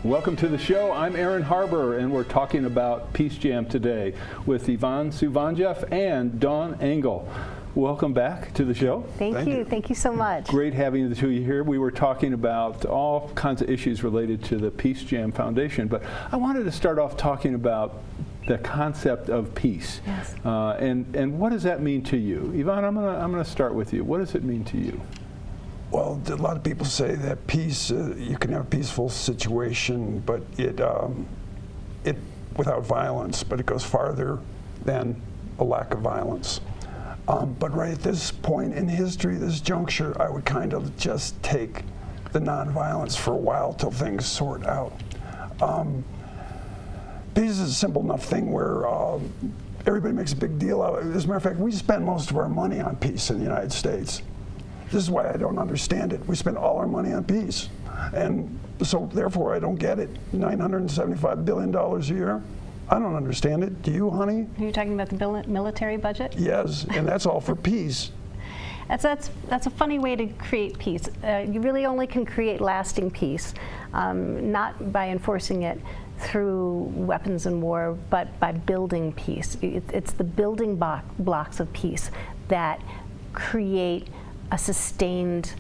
Welcome to the show. I'm Aaron Harber, and we're talking about Peace Jam today with Ivan Suvanjev and Dawn Engel. Welcome back to the show. Thank you. Thank you so much. Great having the two of you here. We were talking about all kinds of issues related to the Peace Jam Foundation, but I wanted to start off talking about the concept of peace. Yes. And what does that mean to you? Ivan, I'm gonna start with you. What does it mean to you? Well, a lot of people say that peace, you can have a peaceful situation, but it without violence, but it goes farther than a lack of violence. But right at this point in history, this juncture, I would kind of just take the nonviolence for a while till things sort out. Peace is a simple enough thing where everybody makes a big deal out of it. As a matter of fact, we spend most of our money on peace in the United States. This is why I don't understand it. We spend all our money on peace. And so therefore I don't get it. $975 billion a year. I don't understand it. Do you, honey? Are you talking about the military budget? Yes, and that's all for peace. That's a funny way to create peace. You really only can create lasting peace, not by enforcing it through weapons and war, but by building peace. It's the building blocks of peace that create a sustained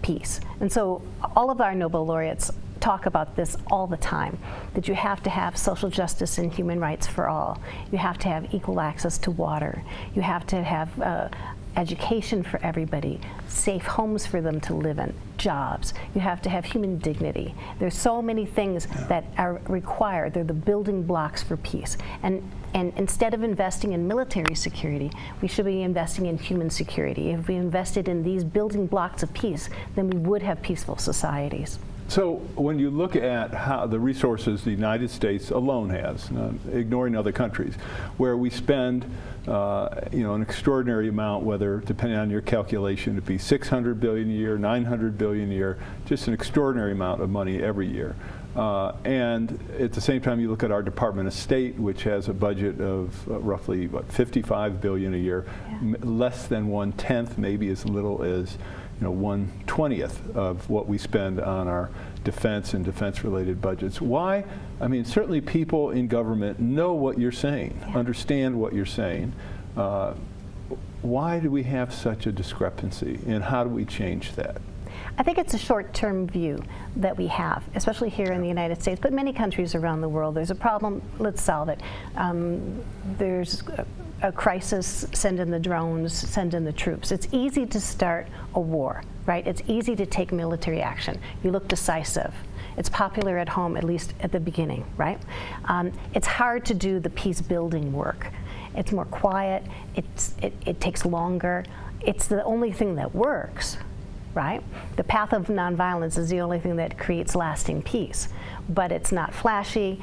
peace. And so all of our Nobel laureates talk about this all the time, that you have to have social justice and human rights for all. You have to have equal access to water. You have to have education for everybody, safe homes for them to live in, jobs. You have to have human dignity. There's so many things that are required. They're the building blocks for peace. And instead of investing in military security, we should be investing in human security. If we invested in these building blocks of peace, then we would have peaceful societies. So when you look at how the resources the United States alone has, ignoring other countries, where we spend an extraordinary amount, whether depending on your calculation, it'd be $600 billion a year, $900 billion a year, just an extraordinary amount of money every year. And at the same time, you look at our Department of State, which has a budget of roughly $55 billion a year, less than 1/10, maybe as little as 1/20th of what we spend on our defense and defense-related budgets. Why? I mean, certainly people in government know what you're saying, understand what you're saying. Why do we have such a discrepancy, and how do we change that? I think it's a short-term view that we have, especially here in the United States, but many countries around the world. There's a problem, let's solve it. There's a crisis, send in the drones, send in the troops. It's easy to start a war, right? It's easy to take military action. You look decisive. It's popular at home, at least at the beginning, right? It's hard to do the peace-building work. It's more quiet, it takes longer. It's the only thing that works, right? The path of nonviolence is the only thing that creates lasting peace. But it's not flashy,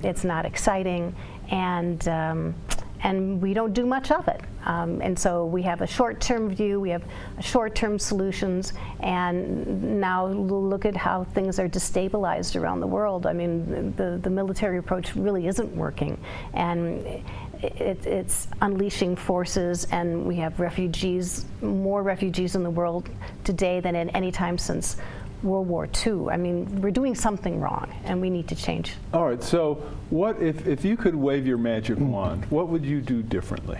it's not exciting, and we don't do much of it. And so we have a short-term view, we have short-term solutions, and now look at how things are destabilized around the world. I mean, the military approach really isn't working. And it's unleashing forces, and we have refugees, more refugees in the world today than at any time since World War II. I mean, we're doing something wrong, and we need to change. All right, so what if you could wave your magic wand, what would you do differently?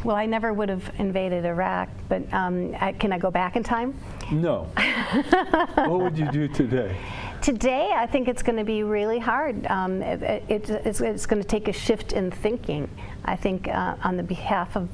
Well, I never would have invaded Iraq, but can I go back in time? No. What would you do today? Today, I think it's going to be really hard. It's going to take a shift in thinking, I think, on the behalf of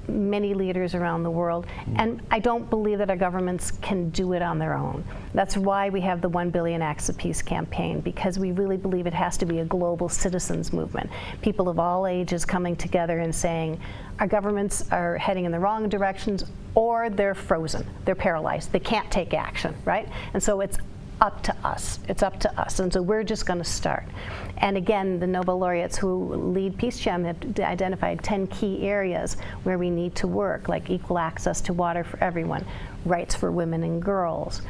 many leaders around the world. And I don't believe that our governments can do it on their own. That's why we have the 1 Billion Acts of Peace campaign, because we really believe it has to be a global citizens movement. People of all ages coming together and saying, our governments are heading in the wrong directions, or they're frozen, they're paralyzed, they can't take action, right? And so it's up to us. It's up to us. And so we're just going to start. And again, the Nobel laureates who lead Peace Jam have identified 10 key areas where we need to work, like equal access to water for everyone, rights for women and girls,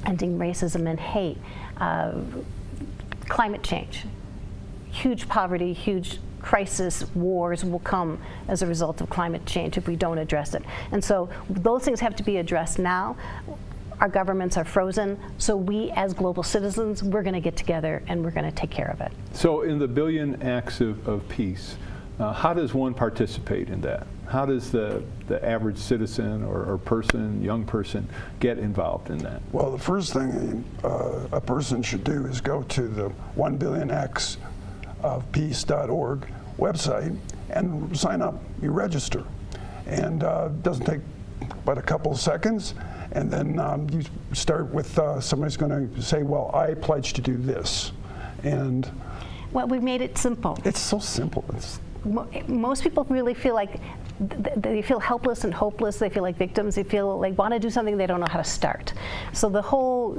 ending racism and hate, climate change, huge poverty, huge crisis, wars will come as a result of climate change if we don't address it. And so those things have to be addressed now. our governments are frozen, so we as global citizens, we're going to get together and we're going to take care of it. So in the billion acts of peace, how does one participate in that? How does the average citizen or person, young person, get involved in that? Well, the first thing a person should do is go to the 1billionactsofpeace.org website and sign up. You register. And it doesn't take but a couple of seconds. And then you start with somebody's going to say, well, I pledge to do this. And well, we've made it simple. it's so simple. Most people really feel like they feel helpless and hopeless. They feel like victims. They feel like want to do something, they don't know how to start. So the whole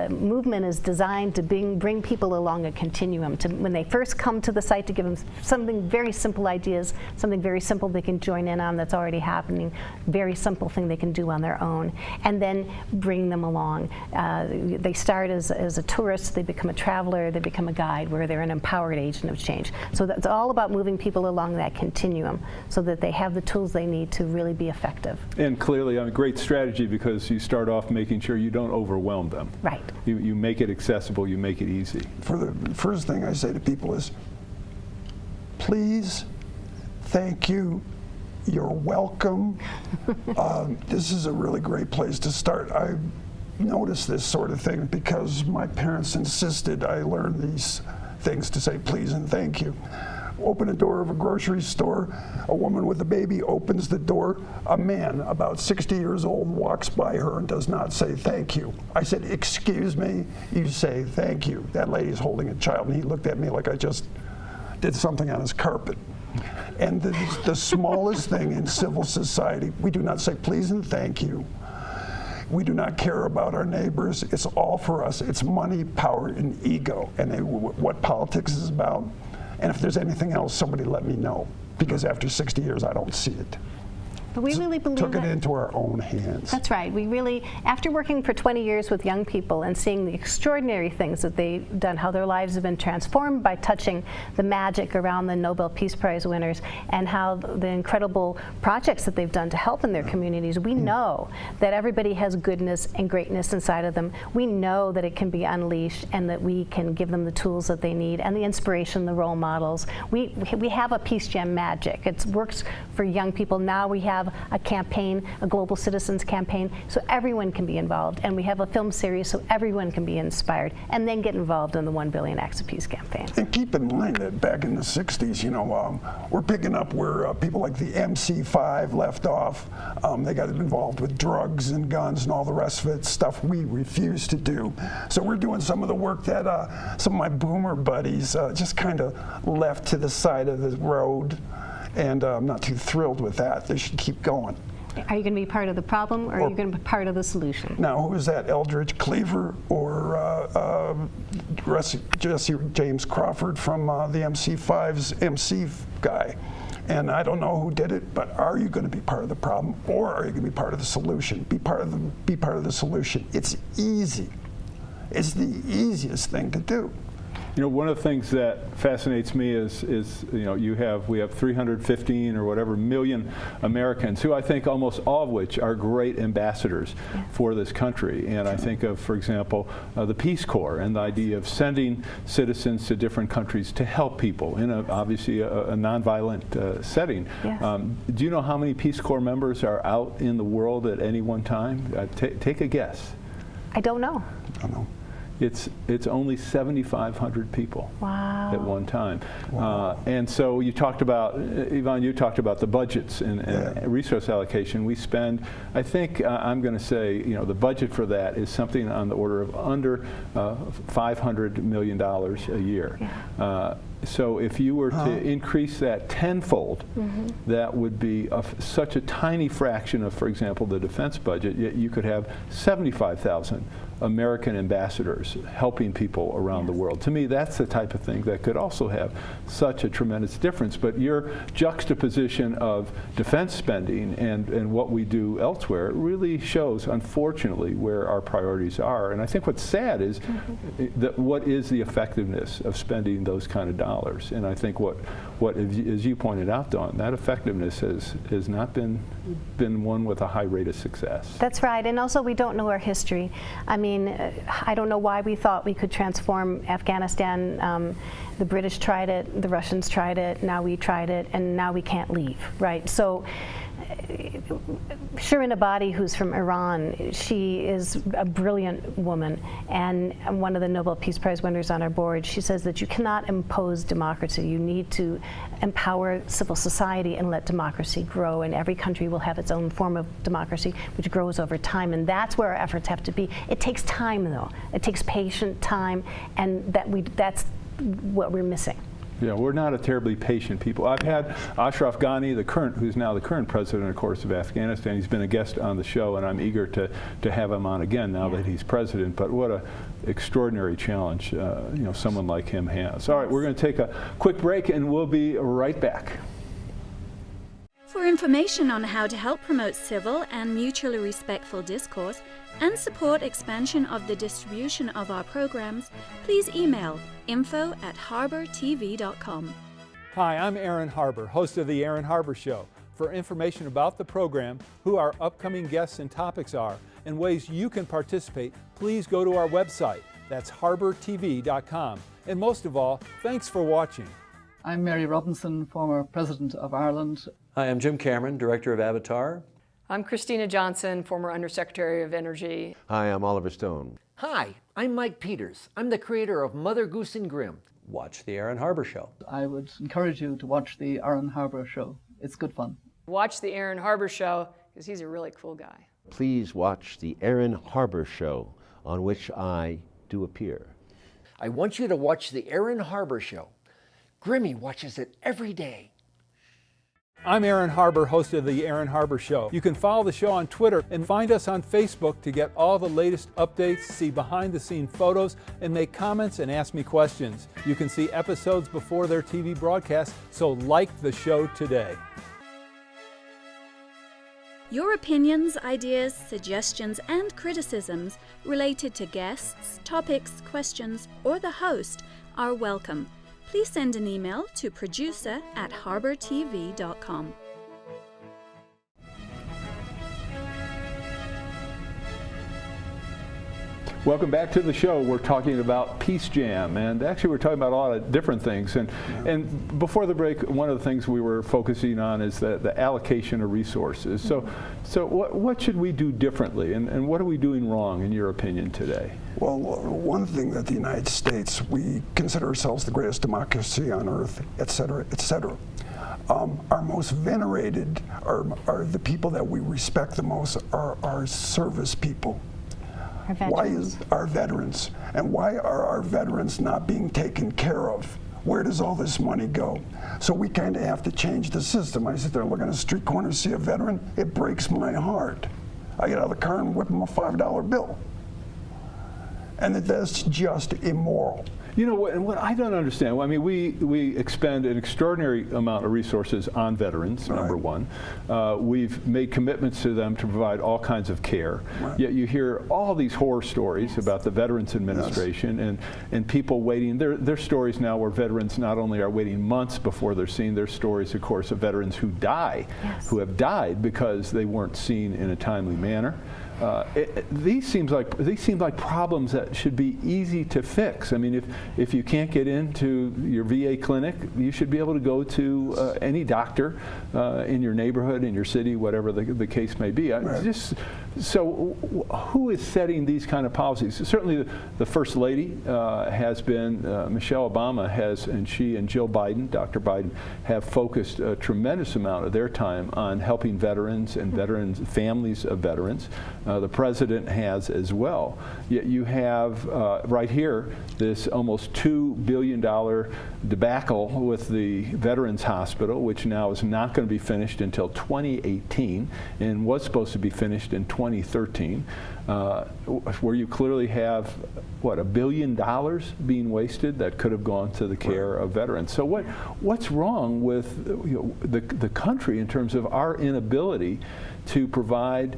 movement is designed to bring people along a continuum. To when they first come to the site, to give them something very simple ideas, something very simple they can join in on that's already happening, very simple thing they can do on their own, and then bring them along. They start as a tourist, they become a traveler, they become a guide, where they're an empowered agent of change. So that's all about moving people along that continuum so that they have the tools they need to really be effective. And clearly a great strategy, because you start off making sure you don't overwhelm them. Right. You make it accessible, you make it easy. For the first thing I say to people is, please, thank you, you're welcome. This is a really great place to start. I noticed this sort of thing because my parents insisted I learn these things to say please and thank you. Open a door of a grocery store, a woman with a baby opens the door, a man about 60 years old walks by her and does not say thank you. I said, excuse me, you say thank you. That lady's holding a child, and he looked at me like I just did something on his carpet. And the smallest thing in civil society, we do not say please and thank you. We do not care about our neighbors. It's all for us. It's money, power, and ego, and what politics is about. And if there's anything else, somebody let me know, because after 60 years, I don't see it. But we really believe Took it that. into our own hands. That's right. We really, after working for 20 years with young people and seeing the extraordinary things that they've done, how their lives have been transformed by touching the magic around the Nobel Peace Prize winners, and how the incredible projects that they've done to help in their communities, we know that everybody has goodness and greatness inside of them. We know that it can be unleashed, and that we can give them the tools that they need and the inspiration, the role models. We have a Peace Jam magic. It works for young people. Now we have a campaign, a global citizens campaign, so everyone can be involved, and we have a film series so everyone can be inspired and then get involved in the 1 Billion Acts of Peace campaign. And keep in mind that back in the 60s, we're picking up where people like the MC5 left off. They got involved with drugs and guns and all the rest of it, stuff we refuse to do. So we're doing some of the work that some of my boomer buddies just kind of left to the side of the road. And I'm not too thrilled with that. They should keep going. Are you going to be part of the problem, or are you going to be part of the solution? Now, who is that, Eldridge Cleaver or Jesse James Crawford from the MC5's MC guy? And I don't know who did it, but are you going to be part of the problem, or are you going to be part of the solution? Be part of the solution. It's easy. It's the easiest thing to do. One of the things that fascinates me is we have 315 or whatever million Americans, who I think almost all of which are great ambassadors for this country. And I think of, for example, the Peace Corps and the idea of sending citizens to different countries to help people in obviously a nonviolent setting. Yes. Do you know how many Peace Corps members are out in the world at any one time? Take a guess. I don't know. I don't know. It's only 7,500 people Wow. at one time. Wow. And so you talked about, Yvonne, you talked about the budgets and resource allocation. We spend, I think, I'm going to say, the budget for that is something on the order of under $500 million a year. Yeah. So if you were to increase that tenfold, that would be such a tiny fraction of, for example, the defense budget, yet you could have 75,000 American ambassadors helping people around the world. To me, that's the type of thing that could also have such a tremendous difference. But your juxtaposition of defense spending and what we do elsewhere really shows, unfortunately, where our priorities are. And I think what's sad is that what is the effectiveness of spending those kind of dollars? And I think what as you pointed out, Dawn, that effectiveness has not been one with a high rate of success. That's right, and also we don't know our history. I mean, I don't know why we thought we could transform Afghanistan. The British tried it, the Russians tried it, now we tried it, and now we can't leave, right? So Shirin Ebadi, who's from Iran, she is a brilliant woman and one of the Nobel Peace Prize winners on our board. She says that you cannot impose democracy. You need to empower civil society and let democracy grow, and every country will have its own form of democracy which grows over time, and that's where our efforts have to be. It takes time, though. It takes patient time, and that's what we're missing. Yeah, we're not a terribly patient people. I've had Ashraf Ghani, who's now the current president, of course, of Afghanistan. He's been a guest on the show, and I'm eager to have him on again now that he's president. But what an extraordinary challenge, someone like him has. All right, we're going to take a quick break, and we'll be right back. For information on how to help promote civil and mutually respectful discourse and support expansion of the distribution of our programs, please email info@harbertv.com. Hi, I'm Aaron Harber, host of The Aaron Harber Show. For information about the program, who our upcoming guests and topics are, and ways you can participate, please go to our website. That's harbertv.com. And most of all, thanks for watching. I'm Mary Robinson, former President of Ireland. Hi, I'm Jim Cameron, Director of Avatar. I'm Christina Johnson, former Undersecretary of Energy. Hi, I'm Oliver Stone. Hi, I'm Mike Peters. I'm the creator of Mother Goose and Grimm. Watch The Aaron Harber Show. I would encourage you to watch the Aaron Harber Show. It's good fun. Watch the Aaron Harber Show because he's a really cool guy. Please watch the Aaron Harber Show, on which I do appear. I want you to watch the Aaron Harber Show. Grimmy watches it every day. I'm Aaron Harber, host of The Aaron Harber Show. You can follow the show on Twitter and find us on Facebook to get all the latest updates, see behind-the-scenes photos, and make comments and ask me questions. You can see episodes before their TV broadcast, so like the show today. Your opinions, ideas, suggestions, and criticisms related to guests, topics, questions, or the host are welcome. Please send an email to producer@harbertv.com. Welcome back to the show. We're talking about Peace Jam, and actually we're talking about a lot of different things. And before the break, one of the things we were focusing on is the allocation of resources. So what should we do differently, and what are we doing wrong, in your opinion, today? Well, one thing that the United States, we consider ourselves the greatest democracy on earth, et cetera, et cetera. Our most venerated, are the people that we respect the most, are our service people. Why is our veterans? And why are our veterans not being taken care of? Where does all this money go? So we kind of have to change the system. I sit there looking at a street corner, see a veteran, it breaks my heart. I get out of the car and whip him a $5 bill. And that's just immoral. You know, what I don't understand, I mean, we expend an extraordinary amount of resources on veterans, number one. We've made commitments to them to provide all kinds of care. Yet you hear all these horror stories about the Veterans Administration and people waiting. There are stories now where veterans not only are waiting months before they're seen, there's stories, of course, of veterans who die, who have died because they weren't seen in a timely manner. These seem like problems that should be easy to fix. I mean, if you can't get into your VA clinic, you should be able to go to any doctor in your neighborhood, in your city, whatever the case may be. So who is setting these kind of policies? Certainly the First Lady has been, Michelle Obama has, and she and Jill Biden, Dr. Biden, have focused a tremendous amount of their time on helping veterans and families of veterans. The President has as well. Yet you have right here this almost $2 billion debacle with the Veterans Hospital, which now is not going to be finished until 2018 and was supposed to be finished in 2013, where you clearly have, $1 billion being wasted that could have gone to the care of veterans. So what's wrong with the country in terms of our inability to provide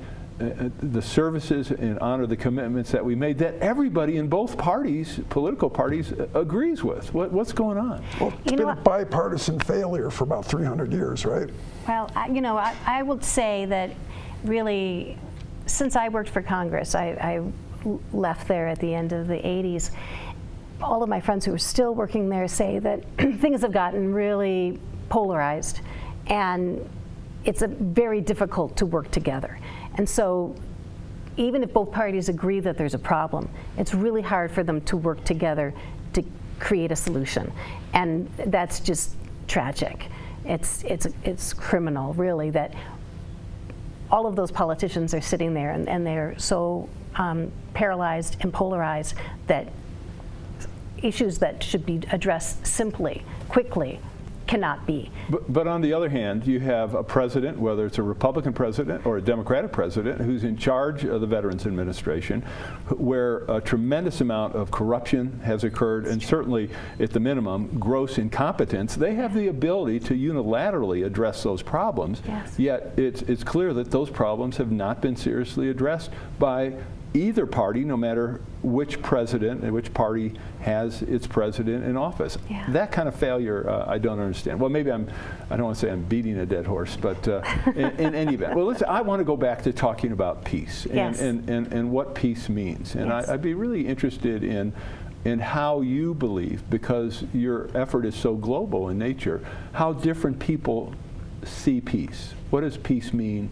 the services and honor the commitments that we made that everybody in both parties, political parties, agrees with. What's going on? Well, it's been a bipartisan failure for about 300 years, right? Well, I would say that really, since I worked for Congress, I left there at the end of the 80s. All of my friends who are still working there say that things have gotten really polarized, and it's very difficult to work together. And so even if both parties agree that there's a problem, it's really hard for them to work together to create a solution. And that's just tragic. It's criminal, really, that all of those politicians are sitting there and they're so paralyzed and polarized that issues that should be addressed simply, quickly, cannot be. But on the other hand, you have a president, whether it's a Republican president or a Democratic president, who's in charge of the Veterans Administration, where a tremendous amount of corruption has occurred, and certainly, at the minimum, gross incompetence. They have the ability to unilaterally address those problems, yes. Yet it's clear that those problems have not been seriously addressed by either party, no matter which president and which party has its president in office. Yeah. That kind of failure, I don't understand. Well, maybe I don't want to say I'm beating a dead horse, but in any event. Well, listen, I want to go back to talking about peace and, yes. and what peace means. And yes. I'd be really interested in how you believe, because your effort is so global in nature, how different people see peace. What does peace mean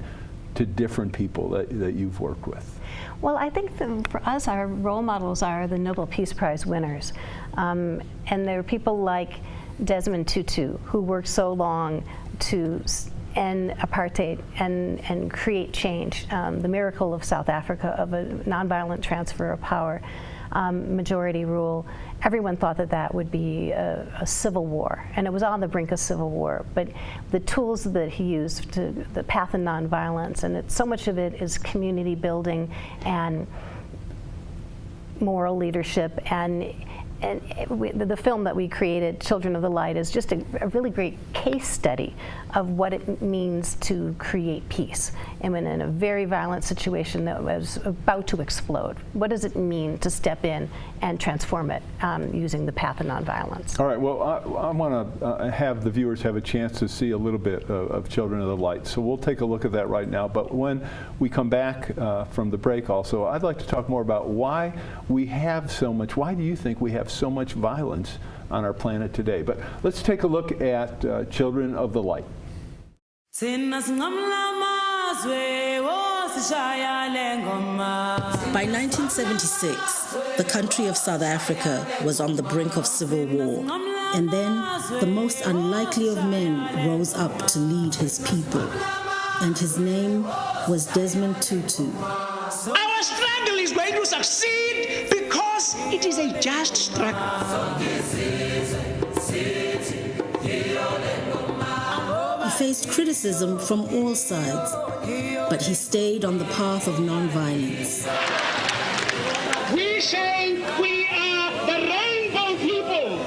to different people that you've worked with? Well, I think for us, our role models are the Nobel Peace Prize winners. And there are people like Desmond Tutu, who worked so long to end apartheid and create change. The miracle of South Africa, of a nonviolent transfer of power, majority rule. Everyone thought that that would be a civil war, and it was on the brink of civil war. But the tools that he used, the path of nonviolence, and so much of it is community building and moral leadership. And the film that we created, Children of the Light, is just a really great case study of what it means to create peace. And when in a very violent situation that was about to explode, what does it mean to step in and transform it using the path of nonviolence? All right, well, I want to have the viewers have a chance to see a little bit of Children of the Light. So we'll take a look at that right now. But when we come back from the break also, I'd like to talk more about why we have so much, why do you think we have so much violence on our planet today? But let's take a look at Children of the Light. By 1976, the country of South Africa was on the brink of civil war. And then, the most unlikely of men rose up to lead his people. And his name was Desmond Tutu. Our struggle is going to succeed because it is a just struggle. He faced criticism from all sides, but he stayed on the path of nonviolence. We say we are the rainbow people.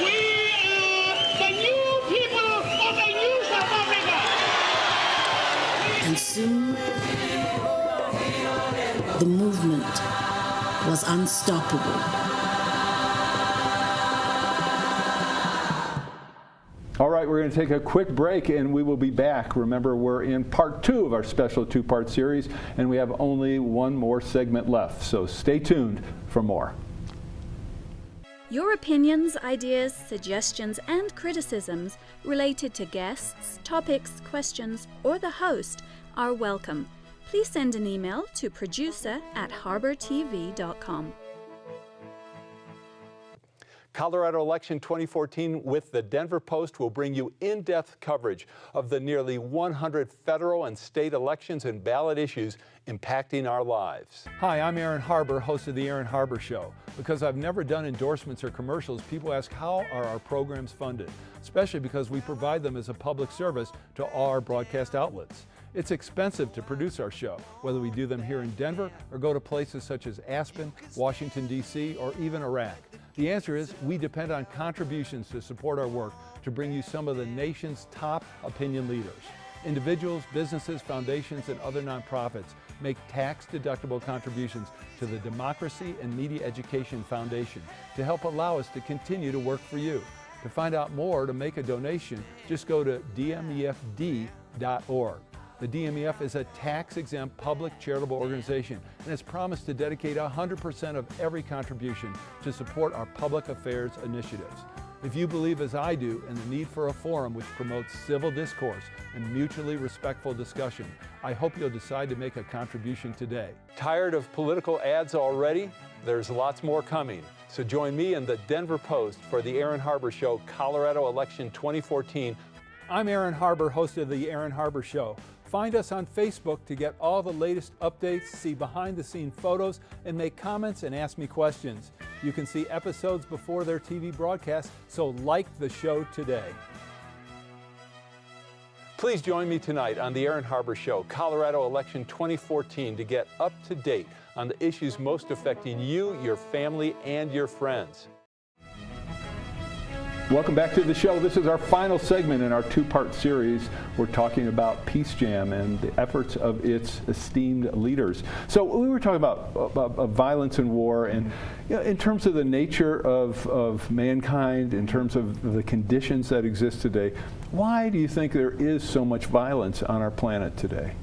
We are the new people of a new South Africa. And soon, the movement was unstoppable. All right, we're going to take a quick break and we will be back. Remember, we're in part 2 of our special 2-part series, and we have only one more segment left. So stay tuned for more. Your opinions, ideas, suggestions, and criticisms related to guests, topics, questions, or the host are welcome. Please send an email to producer@harbertv.com. Colorado election 2014 with the Denver Post will bring you in-depth coverage of the nearly 100 federal and state elections and ballot issues impacting our lives. Hi, I'm Aaron Harber, host of the Aaron Harber Show. Because I've never done endorsements or commercials, people ask how are our programs funded, especially because we provide them as a public service to all our broadcast outlets. It's expensive to produce our show, whether we do them here in Denver or go to places such as Aspen, Washington, D.C., or even Iraq. The answer is we depend on contributions to support our work to bring you some of the nation's top opinion leaders. Individuals, businesses, foundations, and other nonprofits make tax-deductible contributions to the Democracy and Media Education Foundation to help allow us to continue to work for you. To find out more or to make a donation, just go to dmefd.org. The DMEF is a tax-exempt public charitable organization and has promised to dedicate 100% of every contribution to support our public affairs initiatives. If you believe, as I do, in the need for a forum which promotes civil discourse and mutually respectful discussion, I hope you'll decide to make a contribution today. Tired of political ads already? There's lots more coming. So join me in the Denver Post for the Aaron Harber Show, Colorado Election 2014. I'm Aaron Harber, host of the Aaron Harber Show. Find us on Facebook to get all the latest updates, see behind-the-scene photos, and make comments and ask me questions. You can see episodes before their TV broadcast, so like the show today. Please join me tonight on the Aaron Harber Show, Colorado Election 2014, to get up to date on the issues most affecting you, your family, and your friends. Welcome back to the show. This is our final segment in our two-part series. We're talking about Peace Jam and the efforts of its esteemed leaders. So we were talking about violence and war, and in terms of the nature of mankind, in terms of the conditions that exist today, why do you think there is so much violence on our planet today?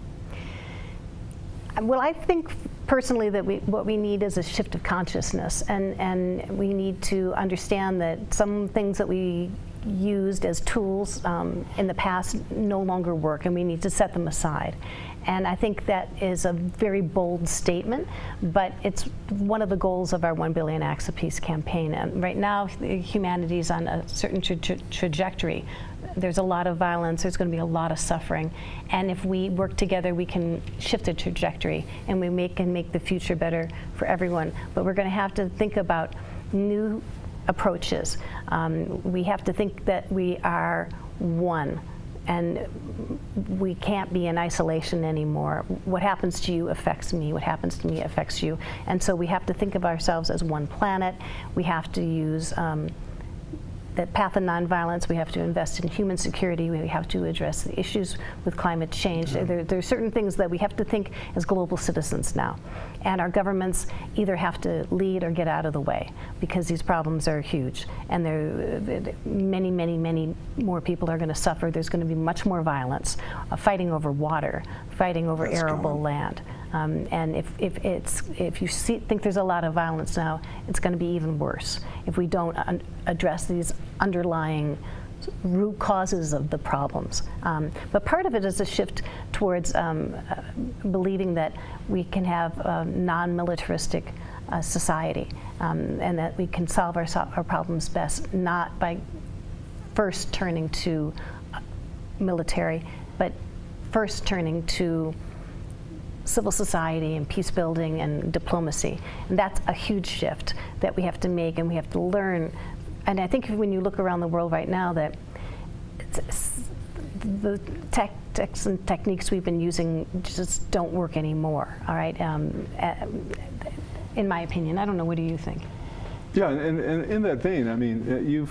Well, I think personally that what we need is a shift of consciousness, and we need to understand that some things that we used as tools in the past no longer work, and we need to set them aside. And I think that is a very bold statement, but it's one of the goals of our 1 Billion Acts of Peace campaign. And right now, humanity is on a certain trajectory. There's a lot of violence, there's going to be a lot of suffering, and if we work together, we can shift the trajectory, and we can make the future better for everyone. But we're going to have to think about new approaches. We have to think that we are one, and we can't be in isolation anymore. What happens to you affects me. What happens to me affects you. And so we have to think of ourselves as one planet. We have to use that path of nonviolence. We have to invest in human security. We have to address the issues with climate change. There are certain things that we have to think as global citizens now. And our governments either have to lead or get out of the way, because these problems are huge. And many, many, many more people are going to suffer. There's going to be much more violence, fighting over water, fighting over arable land. And if you think there's a lot of violence now, it's going to be even worse if we don't address these underlying root causes of the problems. But part of it is a shift towards believing that we can have a non-militaristic society, and that we can solve our problems best not by first turning to military, but first turning to civil society and peace building and diplomacy. And that's a huge shift that we have to make, and we have to learn. And I think when you look around the world right now, that the tactics and techniques we've been using just don't work anymore, all right? In my opinion. I don't know, what do you think? Yeah, and in that vein, I mean,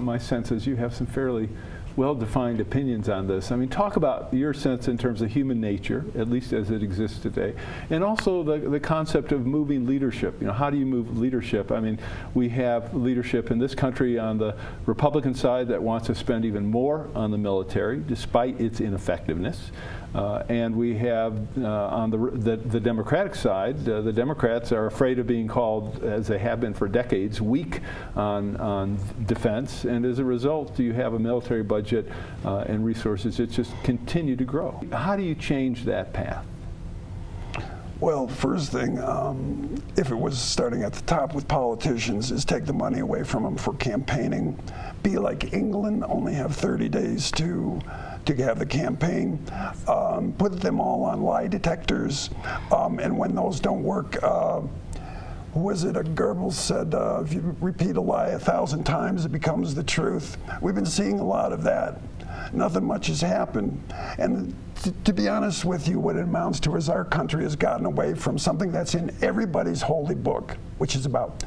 my sense is you have some fairly well-defined opinions on this. I mean, talk about your sense in terms of human nature, at least as it exists today, and also the concept of moving leadership. You know, how do you move leadership? I mean, we have leadership in this country on the Republican side that wants to spend even more on the military, despite its ineffectiveness. And we have on the Democratic side, the Democrats are afraid of being called, as they have been for decades, weak on defense, and as a result, you have a military budget and resources that just continue to grow. How do you change that path? Well, first thing, if it was starting at the top with politicians, is take the money away from them for campaigning. Be like England, only have 30 days to have the campaign. Put them all on lie detectors, and when those don't work, who was it? Goebbels said, if you repeat a lie 1,000 times, it becomes the truth. We've been seeing a lot of that. Nothing much has happened. And to be honest with you, what it amounts to is our country has gotten away from something that's in everybody's holy book, which is about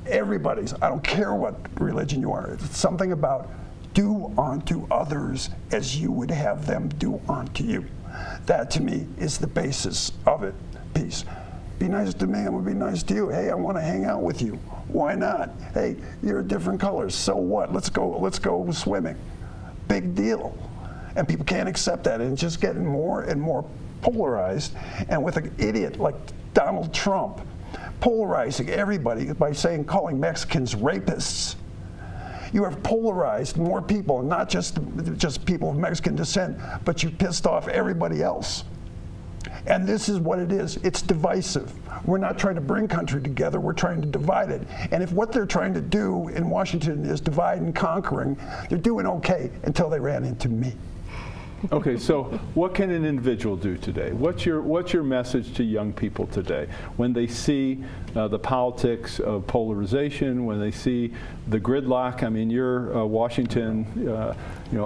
everybody's. I don't care what religion you are. It's something about do unto others as you would have them do unto you. That to me is the basis of it, peace. Be nice to me, I'm gonna be nice to you. Hey, I wanna hang out with you. Why not? Hey, you're different colors, so what? Let's go swimming. Big deal. And people can't accept that, and it's just getting more and more polarized. And with an idiot like Donald Trump polarizing everybody by calling Mexicans rapists, you have polarized more people, not just people of Mexican descent, but you pissed off everybody else. And this is what it is. It's divisive. We're not trying to bring country together. We're trying to divide it. And if what they're trying to do in Washington is divide and conquering, they're doing okay until they ran into me. Okay, so what can an individual do today? What's your message to young people today when they see the politics of polarization, when they see the gridlock? I mean, you're a Washington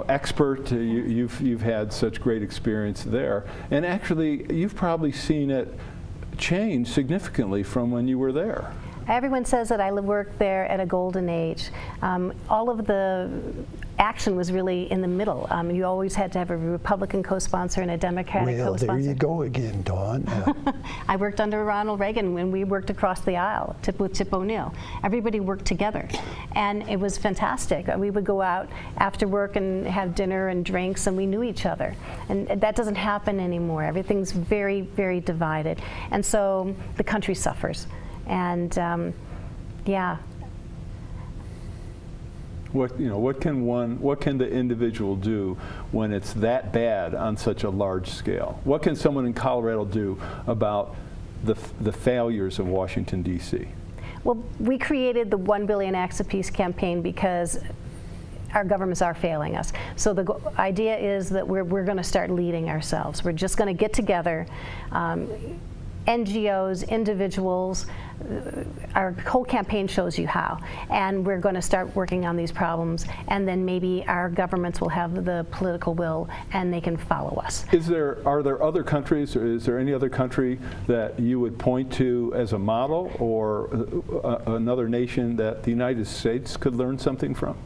expert. You've had such great experience there, and actually, you've probably seen it change significantly from when you were there. Everyone says that I worked there at a golden age. All of the action was really in the middle. You always had to have a Republican co-sponsor and a Democratic co-sponsor. Well, there you go again, Dawn. I worked under Ronald Reagan when we worked across the aisle with Tip O'Neill. Everybody worked together, and it was fantastic. We would go out after work and have dinner and drinks, and we knew each other. And that doesn't happen anymore. Everything's very, very divided, and so the country suffers. And yeah. What can the individual do when it's that bad on such a large scale? What can someone in Colorado do about the failures of Washington, D.C.? Well, we created the 1 Billion Acts of Peace campaign because our governments are failing us. So the idea is that we're going to start leading ourselves. We're just going to get together. NGOs, individuals, our whole campaign shows you how. And we're going to start working on these problems, and then maybe our governments will have the political will and they can follow us. Are there other countries, or is there any other country that you would point to as a model, or another nation that the United States could learn something from?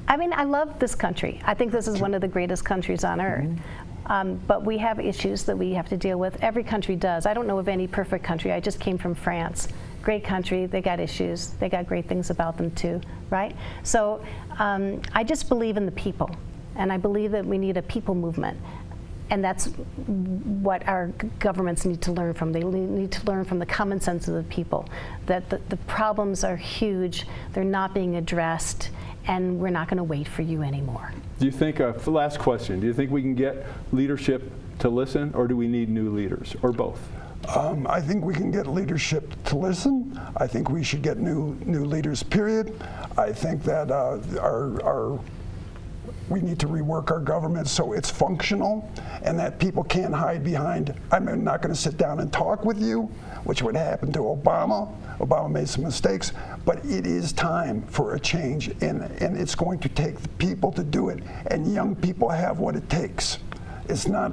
I mean, I love this country. I think this is one of the greatest countries on earth. But we have issues that we have to deal with. Every country does. I don't know of any perfect country. I just came from France. Great country. They got issues. They got great things about them too, right? So I just believe in the people. And I believe that we need a people movement. And that's what our governments need to learn from. They need to learn from the common sense of the people, that the problems are huge, they're not being addressed, and we're not going to wait for you anymore. Do you think, last question, do you think we can get leadership to listen, or do we need new leaders, or both? I think we can get leadership to listen. I think we should get new leaders, period. I think that we need to rework our government so it's functional, and that people can't hide behind, I'm not going to sit down and talk with you, which would happen to Obama. Obama made some mistakes, but it is time for a change, and it's going to take the people to do it, and young people have what it takes. It's not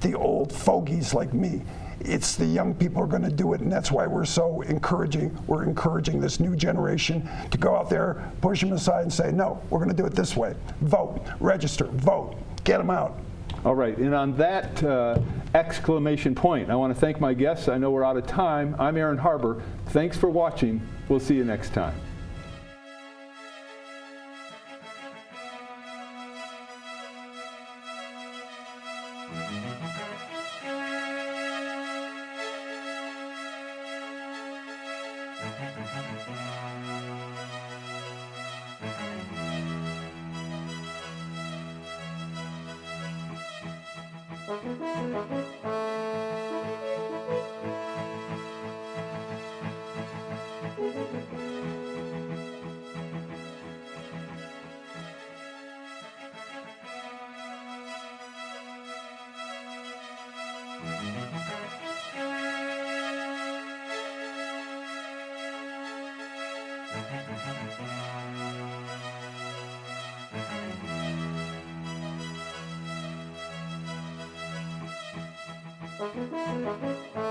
the old fogies like me. It's the young people who are going to do it, and that's why we're so encouraging. We're encouraging this new generation to go out there, push them aside, and say, no, we're going to do it this way. Vote, register, vote, get them out. All right, and on that exclamation point, I want to thank my guests. I know we're out of time. I'm Aaron Harber. Thanks for watching. We'll see you next time. Thank you.